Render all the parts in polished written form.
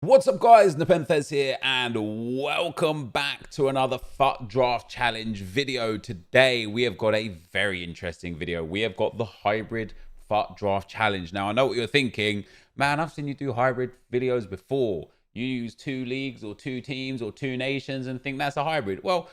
What's up guys, NepentheZ here and welcome back to another FUT Draft Challenge video. Today we have got a very interesting video. We have got the hybrid FUT Draft Challenge. Now I know what you're thinking, man, I've seen you do hybrid videos before. You use two leagues or two teams or two nations and think that's a hybrid. Well,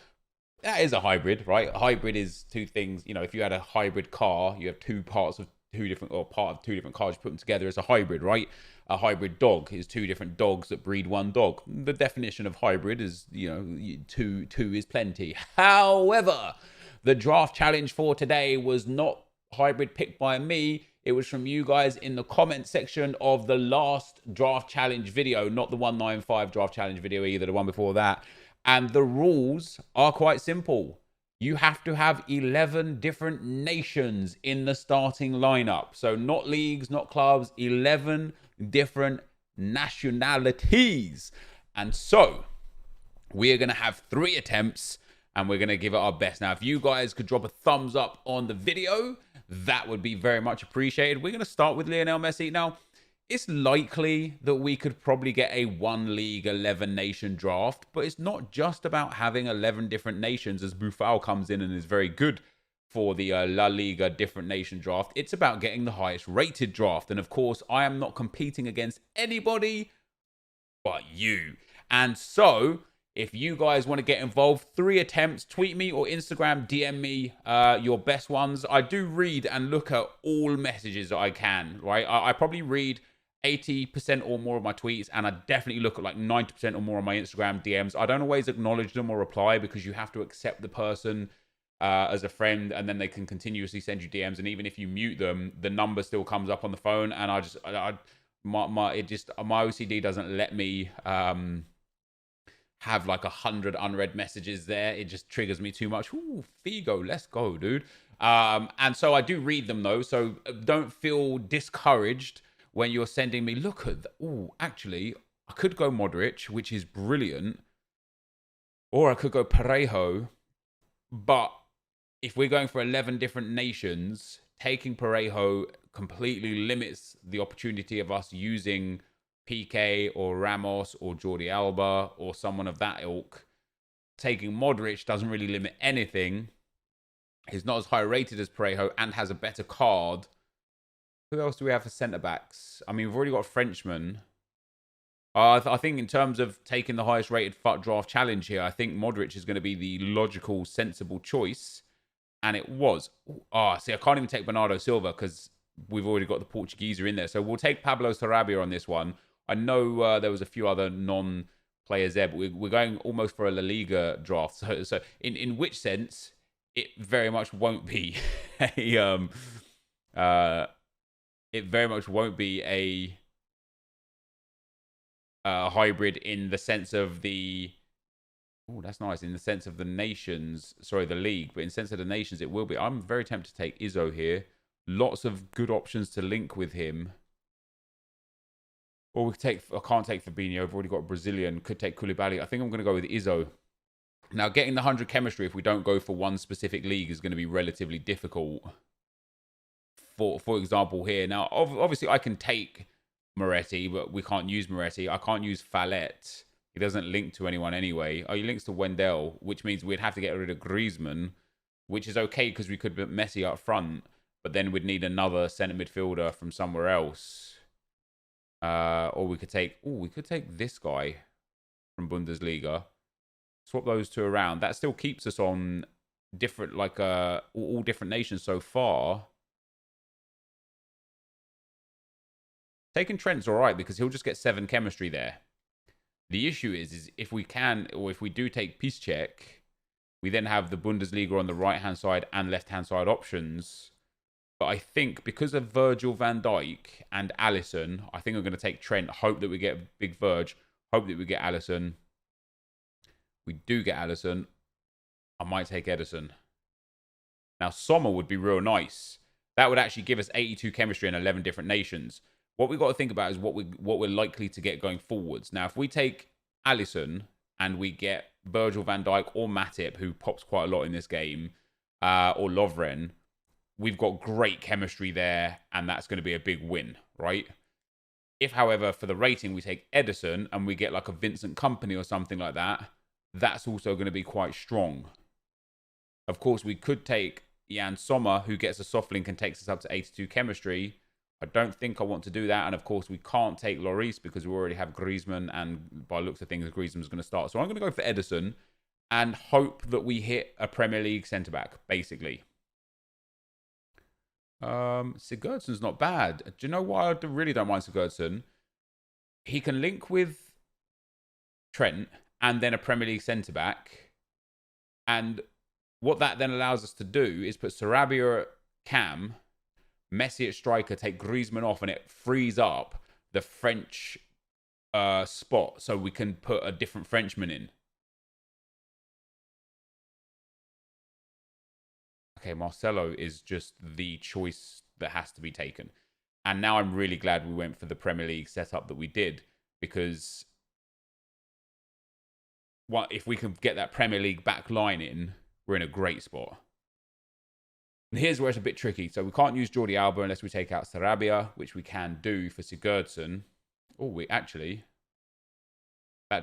that is a hybrid, right? A hybrid is two things. You know, if you had a hybrid car, you have two parts of two different, or part of two different cars, you put them together as a hybrid, right? A hybrid dog is two different dogs that breed one dog. The definition of hybrid is, you know, two is plenty. However, the draft challenge for today was not hybrid picked by me. It was from you guys in the comment section of the last draft challenge video, not the 195 draft challenge video either, the one before that. And the rules are quite simple. You have to have 11 different nations in the starting lineup. So not leagues, not clubs, 11 different nationalities. And so we are going to have 3 attempts and we're going to give it our best. Now, if you guys could drop a thumbs up on the video, that would be very much appreciated. We're going to start with Lionel Messi. Now, it's likely that we could probably get a 1 league 11 nation draft, but it's not just about having 11 different nations as Buffal comes in and is very good for the La Liga different nation draft. It's about getting the highest rated draft. And of course, I am not competing against anybody but you. And so if you guys want to get involved, 3 attempts, tweet me or Instagram, DM me your best ones. I do read and look at all messages that I can, right? I probably read 80% or more of my tweets, and I definitely look at like 90% or more of my Instagram DMs. I don't always acknowledge them or reply because you have to accept the person as a friend, and then they can continuously send you DMs. And even if you mute them, the number still comes up on the phone, and my OCD doesn't let me have like 100 unread messages there. It just triggers me too much. Ooh, Figo, let's go, dude. And so I do read them though, so don't feel discouraged when you're sending me, look at, oh, actually, I could go Modric, which is brilliant, or I could go Parejo, but if we're going for 11 different nations, taking Parejo completely limits the opportunity of us using PK or Ramos or Jordi Alba or someone of that ilk. Taking Modric doesn't really limit anything. He's not as high rated as Parejo and has a better card. Who else do we have for centre-backs? I mean, we've already got a Frenchman. I think in terms of taking the highest rated FUT draft challenge here, I think Modric is going to be the logical, sensible choice. And it was. See, I can't even take Bernardo Silva because we've already got the Portugueser in there. So we'll take Pablo Sarabia on this one. I know there was a few other non-players there, but we're going almost for a La Liga draft. So in which sense, it very much won't be a... it very much won't be a hybrid in the sense of the... Oh, that's nice. In the sense of the nations, sorry, the league, but in the sense of the nations, it will be. I'm very tempted to take Izzo here. Lots of good options to link with him. Or we could take... I can't take Fabinho. I've already got a Brazilian. Could take Koulibaly. I think I'm going to go with Izzo. Now, getting the 100 chemistry, if we don't go for one specific league, is going to be relatively difficult. For example here. Now, obviously, I can take Moretti, but we can't use Moretti. I can't use Fallet. He doesn't link to anyone anyway. Oh, he links to Wendell, which means we'd have to get rid of Griezmann, which is okay because we could put Messi up front, but then we'd need another centre midfielder from somewhere else. Or we could take... Oh, we could take this guy from Bundesliga. Swap those 2 around. That still keeps us on different, like, all different nations so far. Taking Trent's all right because he'll just get 7 chemistry there. The issue is if we can, or if we do take Piszczek, we then have the Bundesliga on the right-hand side and left-hand side options. But I think because of Virgil van Dijk and Alisson, I think I'm going to take Trent. Hope that we get big Virg. Hope that we get Alisson. We do get Alisson. I might take Ederson. Now, Sommer would be real nice. That would actually give us 82 chemistry in 11 different nations. What we've got to think about is what we're likely to get going forwards. Now, if we take Alisson and we get Virgil van Dijk or Matip, who pops quite a lot in this game, or Lovren, we've got great chemistry there, and that's going to be a big win, right? If, however, for the rating, we take Ederson and we get like a Vincent Company or something like that, that's also going to be quite strong. Of course, we could take Jan Sommer, who gets a soft link and takes us up to 82 chemistry. I don't think I want to do that. And of course, we can't take Lloris because we already have Griezmann. And by looks of things, Griezmann's going to start. So I'm going to go for Ederson and hope that we hit a Premier League centre-back, basically. Sigurdsson's not bad. Do you know why I really don't mind Sigurdsson? He can link with Trent and then a Premier League centre-back. And what that then allows us to do is put Sarabia at cam, Messi at striker, take Griezmann off, and it frees up the French spot so we can put a different Frenchman in. Okay, Marcelo is just the choice that has to be taken. And now I'm really glad we went for the Premier League setup that we did, because if we can get that Premier League back line in, we're in a great spot. And here's where it's a bit tricky. So we can't use Jordi Alba unless we take out Sarabia, which we can do for Sigurdsson. Oh, that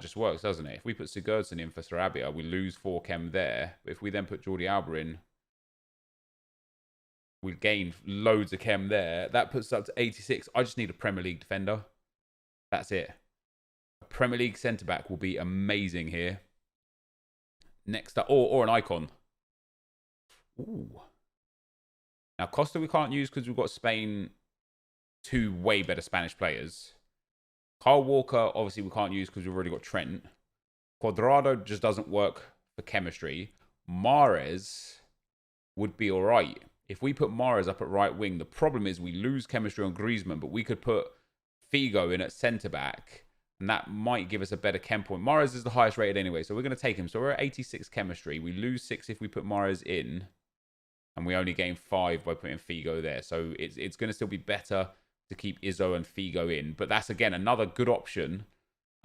just works, doesn't it? If we put Sigurdsson in for Sarabia, we lose 4 chem there. But if we then put Jordi Alba in, we gain loads of chem there. That puts us up to 86. I just need a Premier League defender. That's it. A Premier League centre-back will be amazing here. Next up, or an icon. Ooh. Now, Costa we can't use because we've got Spain, 2 way better Spanish players. Kyle Walker, obviously, we can't use because we've already got Trent. Cuadrado just doesn't work for chemistry. Mahrez would be all right. If we put Mahrez up at right wing, the problem is we lose chemistry on Griezmann, but we could put Figo in at centre-back, and that might give us a better chem point. Mahrez is the highest rated anyway, so we're going to take him. So we're at 86 chemistry. We lose 6 if we put Mahrez in, and we only gain 5 by putting Figo there. So it's going to still be better to keep Izzo and Figo in. But that's, again, another good option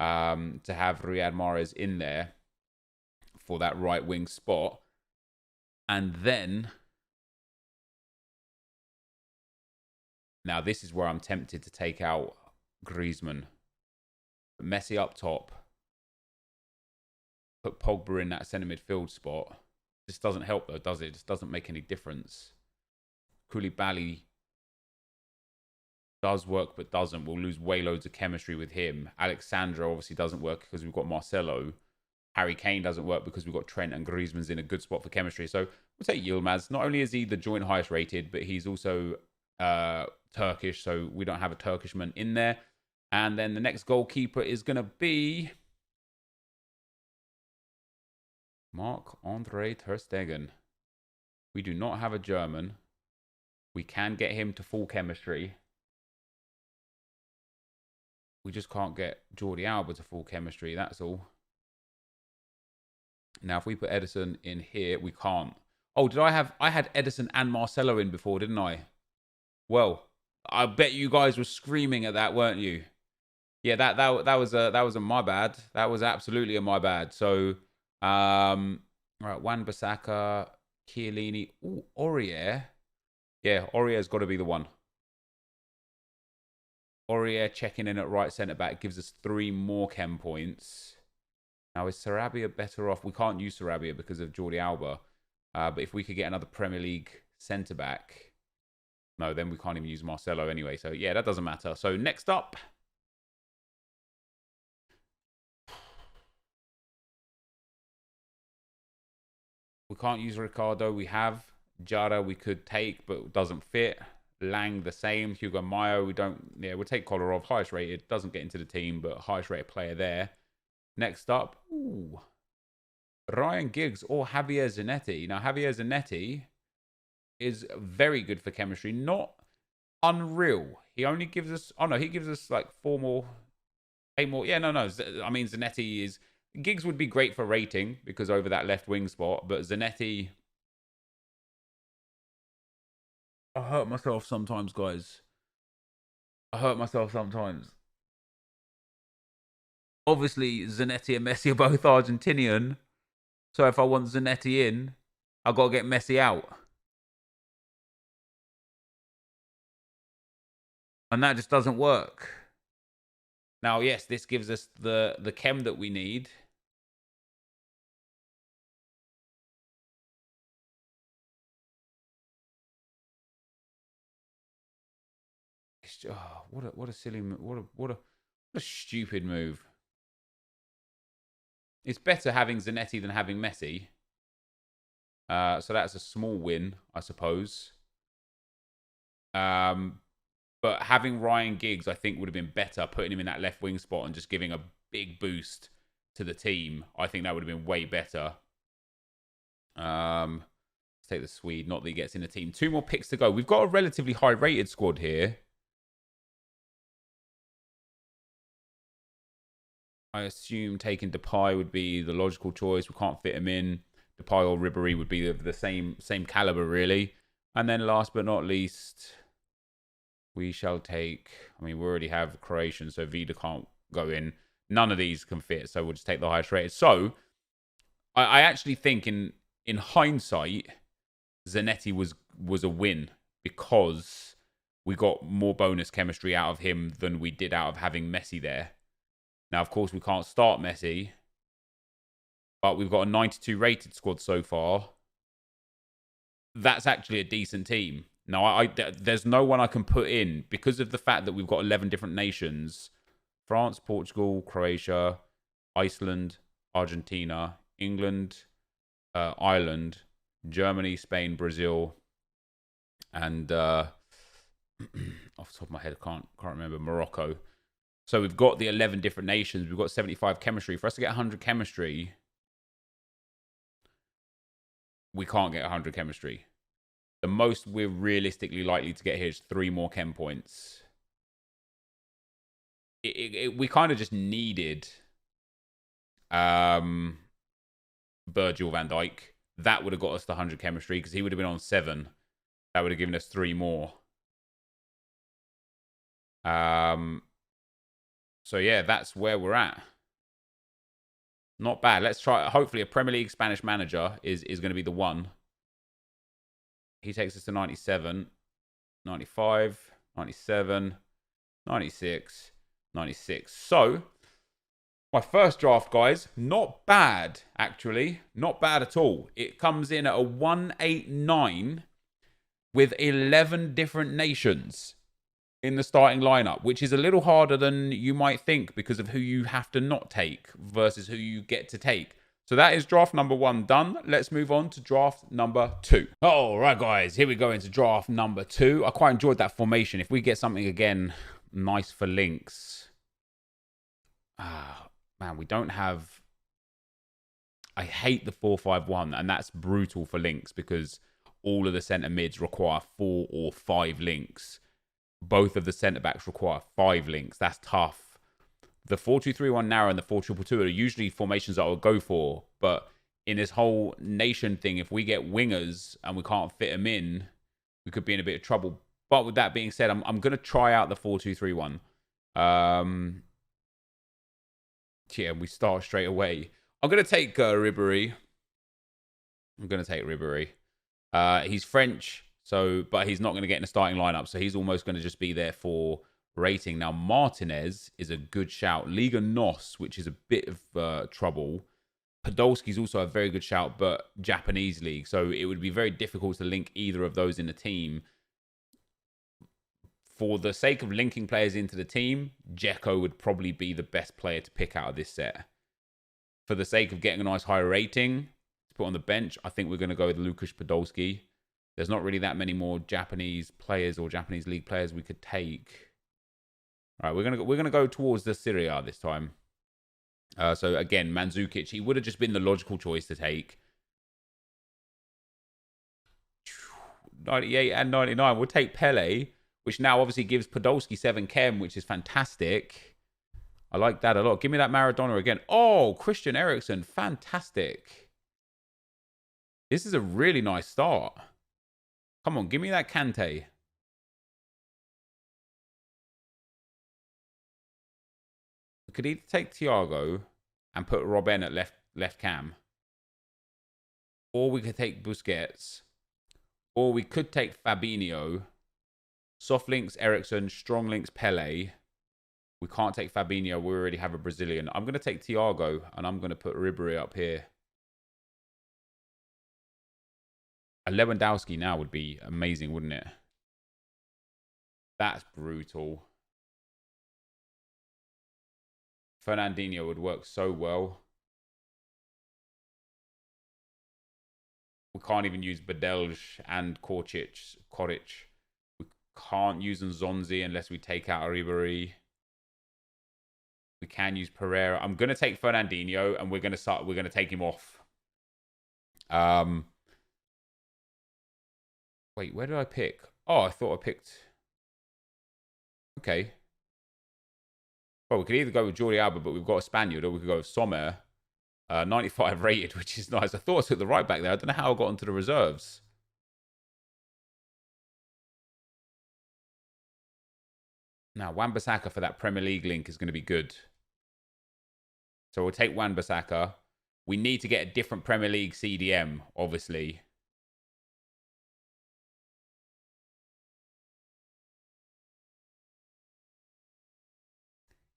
to have Riyad Mahrez in there for that right wing spot. And then, now this is where I'm tempted to take out Griezmann. Messi up top. Put Pogba in that centre midfield spot. This doesn't help though, does it? It just doesn't make any difference. Koulibaly does work but doesn't. We'll lose way loads of chemistry with him. Alexandra obviously doesn't work because we've got Marcelo. Harry Kane doesn't work because we've got Trent, and Griezmann's in a good spot for chemistry. So we'll take Yilmaz. Not only is he the joint highest rated, but he's also Turkish, so we don't have a Turkishman in there. And then the next goalkeeper is going to be Marc-Andre ter Stegen. We do not have a German. We can get him to full chemistry. We just can't get Jordi Alba to full chemistry, that's all. Now, if we put Ederson in here, we can't. Oh, I had Ederson and Marcelo in before, didn't I? Well, I bet you guys were screaming at that, weren't you? Yeah, that was a my bad. That was absolutely a my bad. So, right, Wan-Bissaka, Chiellini, ooh, Aurier. Yeah, Aurier's got to be the one. Aurier checking in at right centre back gives us 3 more chem points. Now, is Sarabia better off? We can't use Sarabia because of Jordi Alba. But if we could get another Premier League centre back, no, then we can't even use Marcelo anyway. So yeah, that doesn't matter. So next up. We can't use Ricardo. We have Jara we could take, but it doesn't fit. Lang the same. Hugo Mayo, we don't. Yeah, we'll take Kolarov, highest rated. Doesn't get into the team, but highest rated player there. Next up, ooh, Ryan Giggs or Javier Zanetti. Now, Javier Zanetti is very good for chemistry. Not unreal. He only gives us. Oh no, he gives us like 4 more, 8 more. Yeah, no. I mean, Zanetti is. Giggs would be great for rating because over that left wing spot, but Zanetti. I hurt myself sometimes, guys. I hurt myself sometimes. Obviously, Zanetti and Messi are both Argentinian. So if I want Zanetti in, I've got to get Messi out. And that just doesn't work. Now, yes, this gives us the chem that we need. Oh, what a silly what a stupid move. It's better having Zanetti than having Messi. So that's a small win, I suppose. But having Ryan Giggs, I think, would have been better, putting him in that left wing spot and just giving a big boost to the team. I think that would have been way better. Let's take the Swede, not that he gets in the team. 2 more picks to go. We've got a relatively high-rated squad here. I assume taking Depay would be the logical choice. We can't fit him in. Depay or Ribéry would be the same caliber, really. And then last but not least, we shall take... I mean, we already have Croatian, so Vida can't go in. None of these can fit, so we'll just take the highest rated. So, I actually think in hindsight, Zanetti was a win because we got more bonus chemistry out of him than we did out of having Messi there. Now, of course, we can't start Messi, but we've got a 92 rated squad so far. That's actually a decent team. Now, there's no one I can put in because of the fact that we've got 11 different nations. France, Portugal, Croatia, Iceland, Argentina, England, Ireland, Germany, Spain, Brazil, and off the top of my head, I can't remember, Morocco. So we've got the 11 different nations. We've got 75 chemistry. For us to get 100 chemistry, we can't get 100 chemistry. The most we're realistically likely to get here is 3 more chem points. We kind of just needed Virgil van Dijk. That would have got us the 100 chemistry because he would have been on 7. That would have given us 3 more. So, yeah, that's where we're at. Not bad. Let's try. Hopefully, a Premier League Spanish manager is going to be the one. He takes us to 97, 95, 97, 96, 96. So, my first draft, guys, not bad, actually. Not bad at all. It comes in at a 189 with 11 different nations in the starting lineup, which is a little harder than you might think because of who you have to not take versus who you get to take. So that is draft number 1 done. Let's move on to draft number 2. All right, guys, here we go into draft number 2. I quite enjoyed that formation. If we get something, again, nice for links. Man, we don't have... I hate the 4-5-1, and that's brutal for links because all of the centre mids require 4 or 5 links. Both of the centre-backs require 5 links. That's tough. The 4-2-3-1 narrow and the 4-2-2 are usually formations that I would go for. But in this whole nation thing, if we get wingers and we can't fit them in, we could be in a bit of trouble. But with that being said, I'm going to try out the 4-2-3-1. Yeah, we start straight away. I'm going to take Ribéry. He's French. So, but he's not going to get in the starting lineup. So he's almost going to just be there for rating. Now, Martinez is a good shout. Liga NOS, which is a bit of trouble. Podolski's also a very good shout, but Japanese league. So it would be very difficult to link either of those in the team. For the sake of linking players into the team, Dzeko would probably be the best player to pick out of this set. For the sake of getting a nice high rating to put on the bench, I think we're going to go with Lukasz Podolski. There's not really that many more Japanese players or Japanese league players we could take. All right, we're gonna go towards the Serie A this time. So again, Mandzukic, he would have just been the logical choice to take. 98 and 99. We'll take Pele, which now obviously gives Podolski 7 chem, which is fantastic. I like that a lot. Give me that Maradona again. Oh, Christian Eriksen, fantastic. This is a really nice start. Come on, give me that Kante. We could either take Thiago and put Robben at left cam. Or we could take Busquets. Or we could take Fabinho. Soft links, Eriksen. Strong links, Pele. We can't take Fabinho. We already have a Brazilian. I'm going to take Thiago, and I'm going to put Ribery up here. A Lewandowski now would be amazing, wouldn't it? That's brutal. Fernandinho would work so well. We can't even use Badelj and Koric. We can't use Nzonzi unless we take out Ribery. We can use Pereira. I'm gonna take Fernandinho, and we're gonna take him off. Wait, where did I pick? Oh, I thought I picked. Okay. Well, we could either go with Jordi Alba, but we've got a Spaniard, or we could go with Sommer. 95 rated, which is nice. I thought I took the right back there. I don't know how I got onto the reserves. Now, Wan-Bissaka for that Premier League link is going to be good. So we'll take Wan-Bissaka. We need to get a different Premier League CDM, obviously.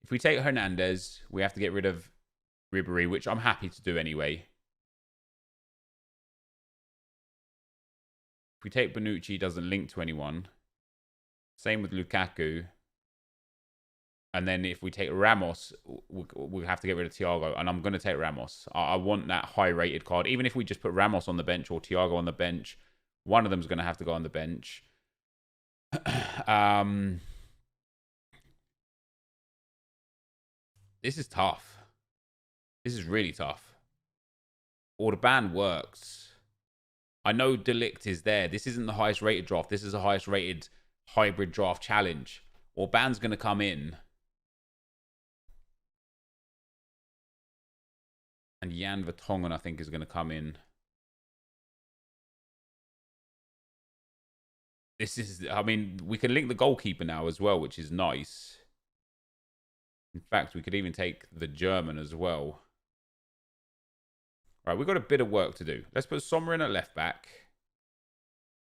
If we take Hernandez, we have to get rid of Ribery, which I'm happy to do anyway. If we take Bonucci, doesn't link to anyone. Same with Lukaku. And then if we take Ramos, we'll have to get rid of Thiago. And I'm going to take Ramos. I want that high-rated card. Even if we just put Ramos on the bench or Thiago on the bench, one of them is going to have to go on the bench. This is tough. This is really tough. Orban works. I know Delict is there. This isn't the highest rated draft. This is the highest rated hybrid draft challenge. Orban's going to come in. And Jan Vertonghen, I think, is going to come in. This is, I mean, we can link the goalkeeper now as well, which is nice. In fact, we could even take the German as well. Right, we've got a bit of work to do. Let's put Sommer in at left back.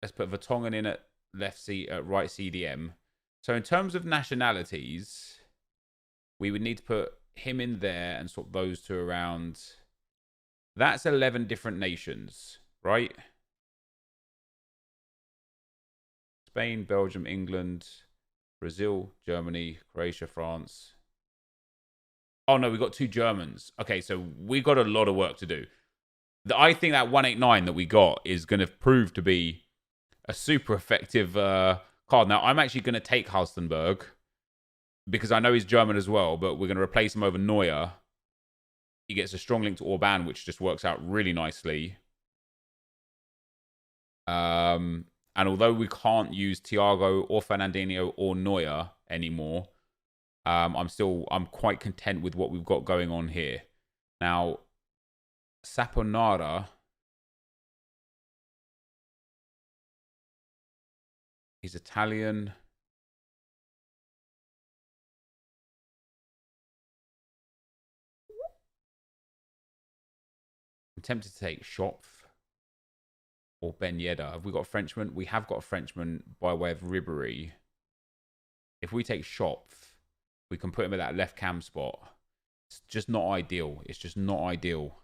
Let's put Vertonghen in at right CDM. So in terms of nationalities, we would need to put him in there and swap those two around. That's 11 different nations, right? Spain, Belgium, England, Brazil, Germany, Croatia, France. Oh, no, we got 2 Germans. Okay, so we got a lot of work to do. I think that 189 that we got is going to prove to be a super effective card. Now, I'm actually going to take Halstenberg because I know he's German as well, but we're going to replace him over Neuer. He gets a strong link to Orban, which just works out really nicely. And although we can't use Thiago or Fernandinho or Neuer anymore, I'm quite content with what we've got going on here. Now, Saponara, he's Italian. I'm tempted to take Schopf or Ben Yedder. Have we got a Frenchman? We have got a Frenchman by way of Ribery. If we take Schopf, we can put him at that left cam spot. It's just not ideal. It's just not ideal.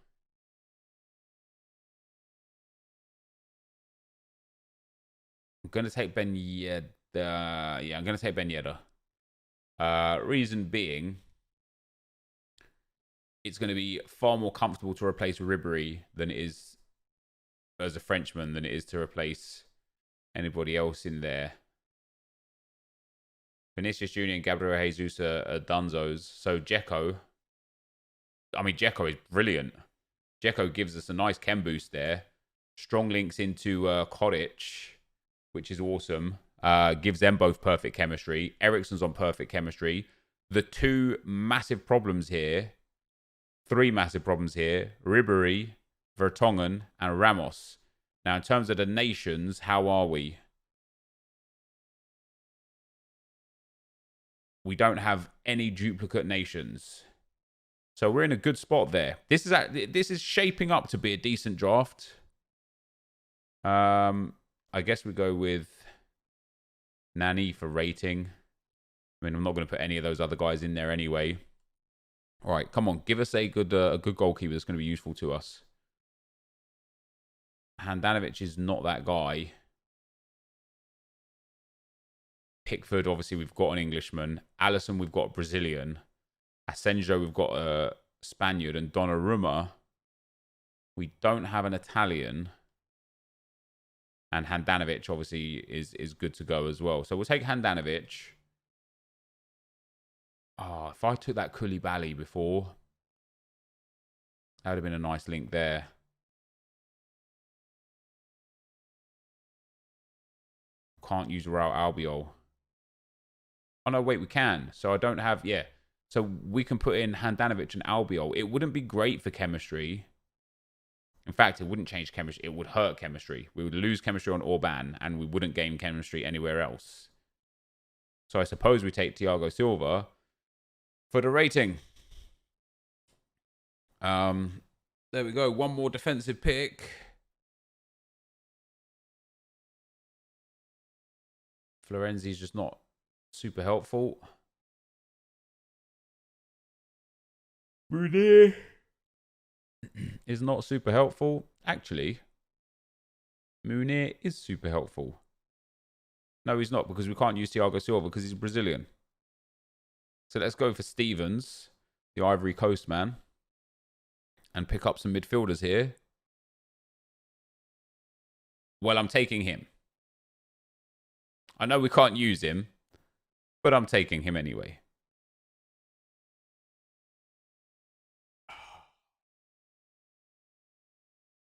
I'm going to take Ben Yedder. Yeah, I'm going to take Ben Yedder. Reason being, it's going to be far more comfortable to replace Ribery than it is as a Frenchman than it is to replace anybody else in there. Vinicius Jr. and Gabriel Jesus are dunzos. So Dzeko, I mean, Dzeko is brilliant. Dzeko gives us a nice chem boost there. Strong links into Koric, which is awesome. Gives them both perfect chemistry. Eriksen's on perfect chemistry. The 2 massive problems here, 3 massive problems here, Ribery, Vertonghen, and Ramos. Now, in terms of the nations, how are we? We don't have any duplicate nations. So we're in a good spot there. This is shaping up to be a decent draft. I guess we go with Nani for rating. I mean, I'm not going to put any of those other guys in there anyway. All right, come on. Give us a good goalkeeper that's going to be useful to us. Handanovic is not that guy. Pickford, obviously, we've got an Englishman. Alisson, we've got a Brazilian. Asenjo, we've got a Spaniard. And Donnarumma, we don't have an Italian. And Handanovic, obviously, is good to go as well. So we'll take Handanovic. Oh, if I took that Koulibaly before, that would have been a nice link there. Can't use Raul Albiol. Oh, no, wait, we can. So I don't have, yeah. So we can put in Handanovic and Albiol. It wouldn't be great for chemistry. In fact, it wouldn't change chemistry. It would hurt chemistry. We would lose chemistry on Orban, and we wouldn't gain chemistry anywhere else. So I suppose we take Thiago Silva for the rating. There we go. One more defensive pick. Florenzi's just not super helpful. Rudy is not super helpful. Actually, Munir is super helpful. No, he's not, because we can't use Thiago Silva because he's Brazilian. So let's go for Stevens, the Ivory Coast man, and pick up some midfielders here. Well, I'm taking him. I know we can't use him, but I'm taking him anyway.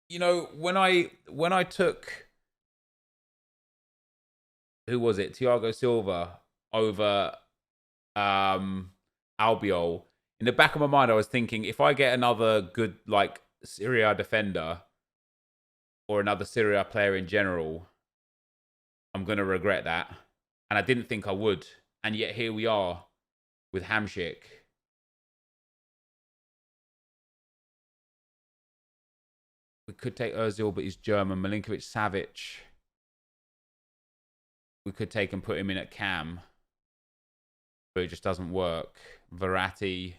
You know, when I took, who was it? Thiago Silva over Albiol. In the back of my mind, I was thinking, if I get another good, like, Serie A defender or another Serie A player in general, I'm going to regret that. And I didn't think I would. And yet here we are with Hamšík. We could take Ozil, but he's German. Milinkovic-Savic. We could take and put him in at cam, but it just doesn't work. Verratti.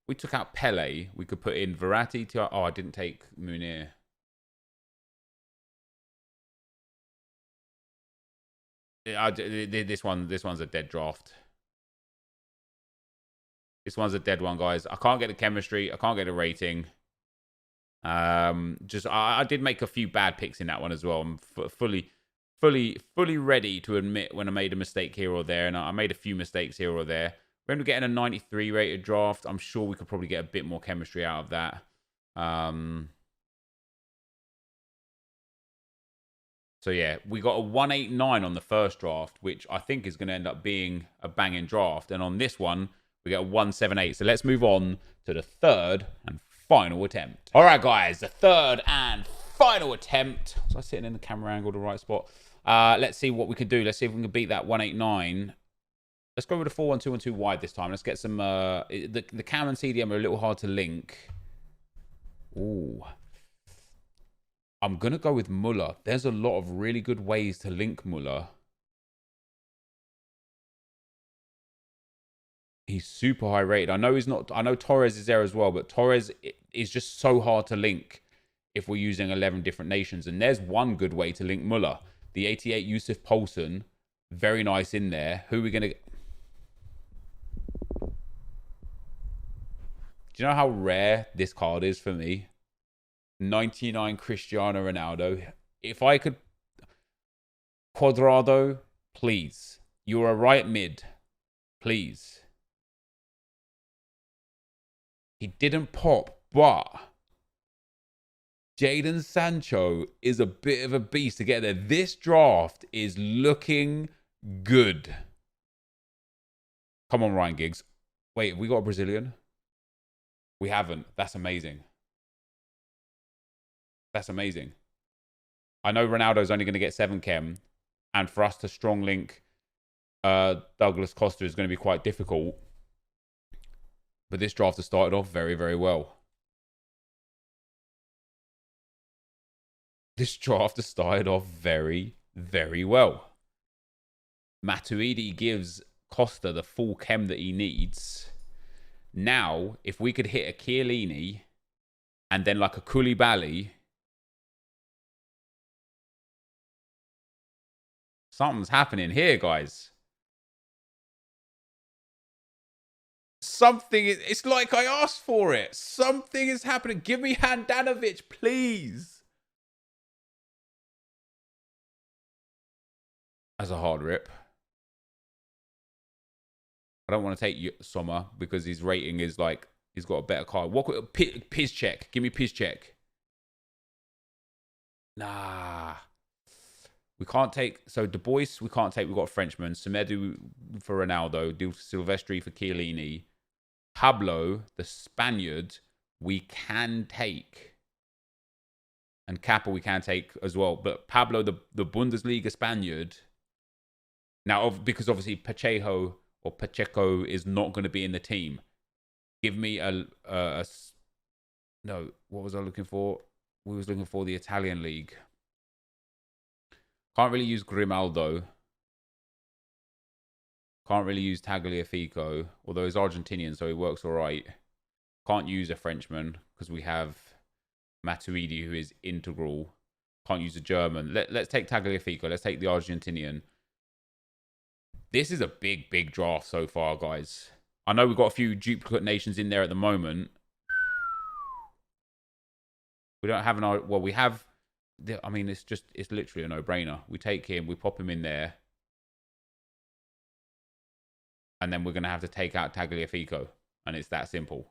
We took out Pele. We could put in Verratti. Oh, I didn't take Munir. This one's a dead draft. This one's a dead one, guys. I can't get the chemistry. I can't get a rating. I did make a few bad picks in that one as well. I'm fully ready to admit when I made a mistake here or there, and I made a few mistakes here or there. We're only getting a 93 rated draft. I'm sure we could probably get a bit more chemistry out of that. So yeah, we got a 189 on the first draft, which I think is going to end up being a banging draft. And on this one, we get a 178. So let's move on to the third and final attempt. All right, guys, the third and final attempt. Was I sitting in the camera angle, the right spot? Let's see what we can do. Let's see if we can beat that 189. Let's go with a 4-1-2-1-2 wide this time. Let's get some... the cam and CDM are a little hard to link. Ooh. I'm going to go with Muller. There's a lot of really good ways to link Muller. He's super high rated. I know he's not... I know Torres is there as well, but Torres is just so hard to link if we're using 11 different nations. And there's one good way to link Muller. The 88 Yusuf Poulsen. Very nice in there. Who are we going to... Do you know how rare this card is for me? 99 Cristiano Ronaldo. If I could... Cuadrado, please. You're a right mid. Please. He didn't pop, but... Jadon Sancho is a bit of a beast to get there. This draft is looking good. Come on, Ryan Giggs. Wait, have we got a Brazilian? We haven't. That's amazing. That's amazing. I know Ronaldo's only going to get 7 chem. And for us to strong link Douglas Costa is going to be quite difficult. But this draft has started off very, very well. This draft has started off very, very well. Matuidi gives Costa the full chem that he needs. Now, if we could hit a Chiellini and then like a Koulibaly, something's happening here, guys. Something, it's like I asked for it. Something is happening. Give me Handanovic, please. That's a hard rip. I don't want to take Sommer because his rating is like, he's got a better card. What Piszczek. Give me Piszczek. Nah. We can't take, so Du Bois, we can't take. We've got a Frenchman. Semedo for Ronaldo. Silvestri for Chiellini. Pablo, the Spaniard, we can take. And Kappa we can take as well. But Pablo, the Bundesliga Spaniard. Now, because obviously Pacheco is not going to be in the team. Give me no, what was I looking for? We was looking for the Italian league. Can't really use Grimaldo. Can't really use Tagliafico, although he's Argentinian, so he works all right. Can't use a Frenchman because we have Matuidi, who is integral. Can't use a German. Let's take Tagliafico. Let's take the Argentinian. This is a big, big draft so far, guys. I know we've got a few duplicate nations in there at the moment. We don't have an... Well, we have... I mean, it's literally a no-brainer. We take him, we pop him in there. And then we're going to have to take out Tagliafico. And it's that simple.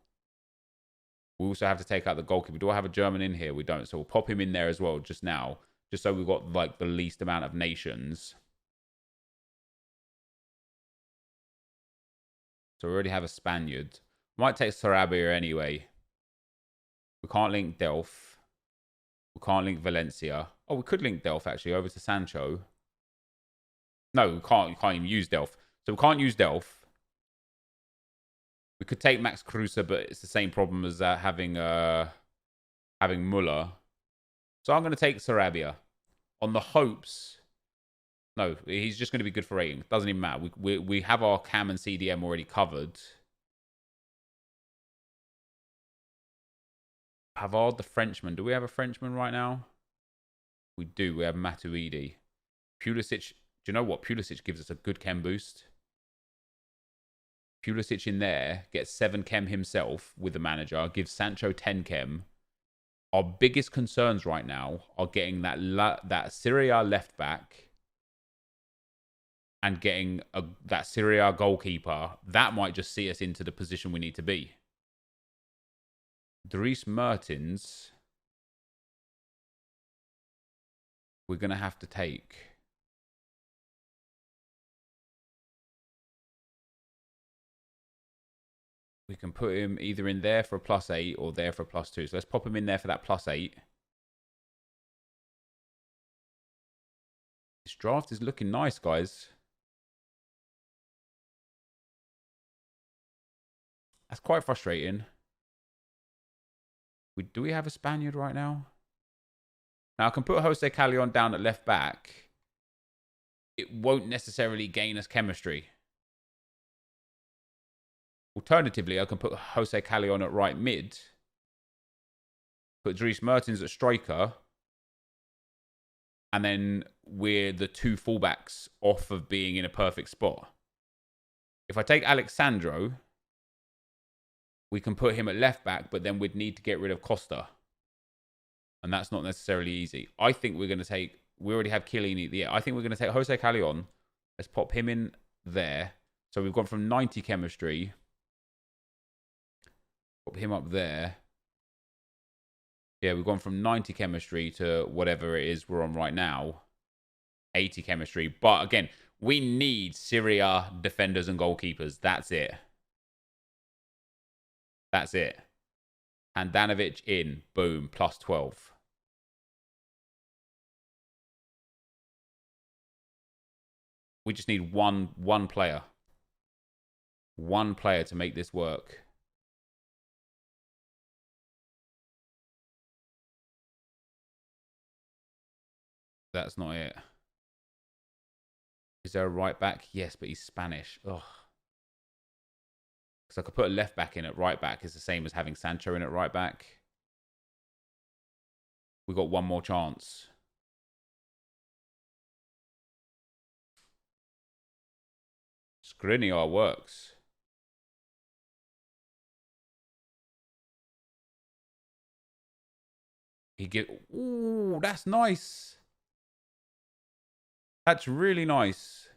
We also have to take out the goalkeeper. Do I have a German in here? We don't. So we'll pop him in there as well just now. Just so we've got like the least amount of nations. So we already have a Spaniard. Might take Sarabia anyway. We can't link Delph. We can't link Valencia. Oh, we could link Delph actually over to Sancho. No, we can't even use Delph. So we can't use Delph. We could take Max Kruse, but it's the same problem as having Muller. So I'm going to take Sarabia on the hopes. No, he's just going to be good for rating. Doesn't even matter. We have our Cam and CDM already covered. Pavard, the Frenchman. Do we have a Frenchman right now? We do. We have Matuidi. Pulisic. Do you know what? Pulisic gives us a good chem boost. Pulisic in there gets 7 chem himself with the manager. Gives Sancho 10 chem. Our biggest concerns right now are getting that Serie A left back and getting that Serie A goalkeeper. That might just see us into the position we need to be. Dries Mertens, we're going to have to take. We can put him either in there for a +8 or there for a +2. So let's pop him in there for that +8. This draft is looking nice, guys. That's quite frustrating. Do we have a Spaniard right now? Now, I can put Jose Callejon down at left back. It won't necessarily gain us chemistry. Alternatively, I can put Jose Callejon at right mid. Put Dries Mertens at striker. And then we're the 2 fullbacks off of being in a perfect spot. If I take Alexandro, we can put him at left back, but then we'd need to get rid of Costa. And that's not necessarily easy. I think we're going to take... We already have Chiellini. Yeah, I think we're going to take Jose Callejon. Let's pop him in there. So we've gone from 90 chemistry. Pop him up there. Yeah, we've gone from 90 chemistry to whatever it is we're on right now. 80 chemistry. But again, we need Serie A defenders and goalkeepers. That's it. That's it. Handanovic in. Boom. +12. We just need one player. One player to make this work. That's not it. Is there a right back? Yes, but he's Spanish. Ugh. Because I could put a left back in at right back. It's the same as having Sancho in at right back. We got one more chance. Skriniar works. He get. Ooh, that's nice. That's really nice.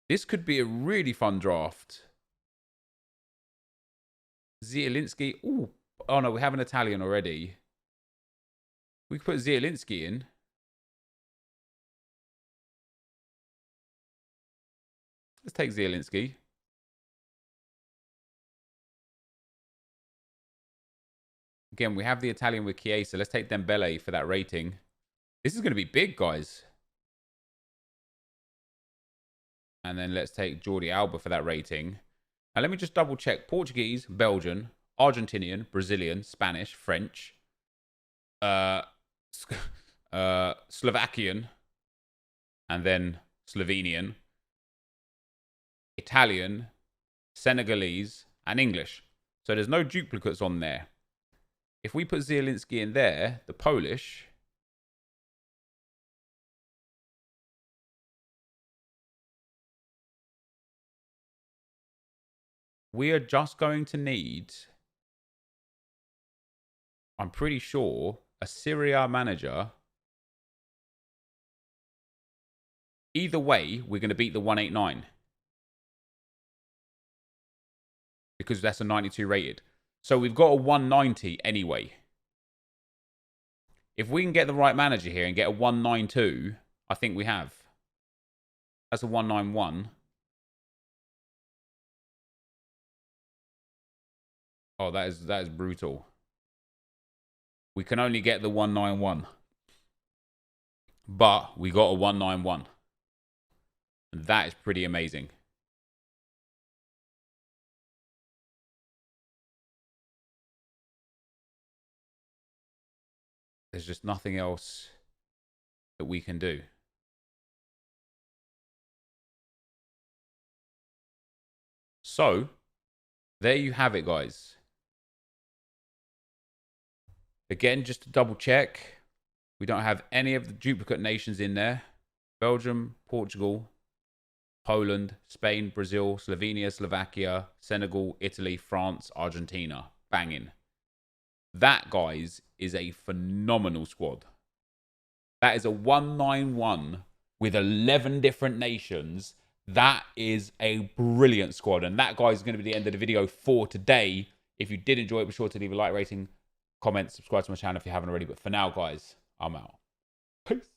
This could be a really fun draft. Zielinski. Ooh. Oh, no, we have an Italian already. We could put Zielinski in. Let's take Zielinski. Again, we have the Italian with Chiesa. Let's take Dembele for that rating. This is going to be big, guys. And then let's take Jordi Alba for that rating. Now, let me just double check. Portuguese, Belgian, Argentinian, Brazilian, Spanish, French, Slovakian, and then Slovenian, Italian, Senegalese, and English. So there's no duplicates on there. If we put Zielinski in there, the Polish... we are just going to need, I'm pretty sure, a Serie A manager. Either way, we're going to beat the 189. Because that's a 92 rated. So we've got a 190 anyway. If we can get the right manager here and get a 192, I think we have. That's a 191. Oh, that is brutal. We can only get the 191. But we got a 191. And that is pretty amazing. There's just nothing else that we can do. So, there you have it, guys. Again, just to double check, we don't have any of the duplicate nations in there. Belgium, Portugal, Poland, Spain, Brazil, Slovenia, Slovakia, Senegal, Italy, France, Argentina. Banging. That, guys, is a phenomenal squad. That is a 191 with 11 different nations. That is a brilliant squad. And that, guys, is going to be the end of the video for today. If you did enjoy it, be sure to leave a like rating, comment, subscribe to my channel if you haven't already. But for now, guys, I'm out. Peace.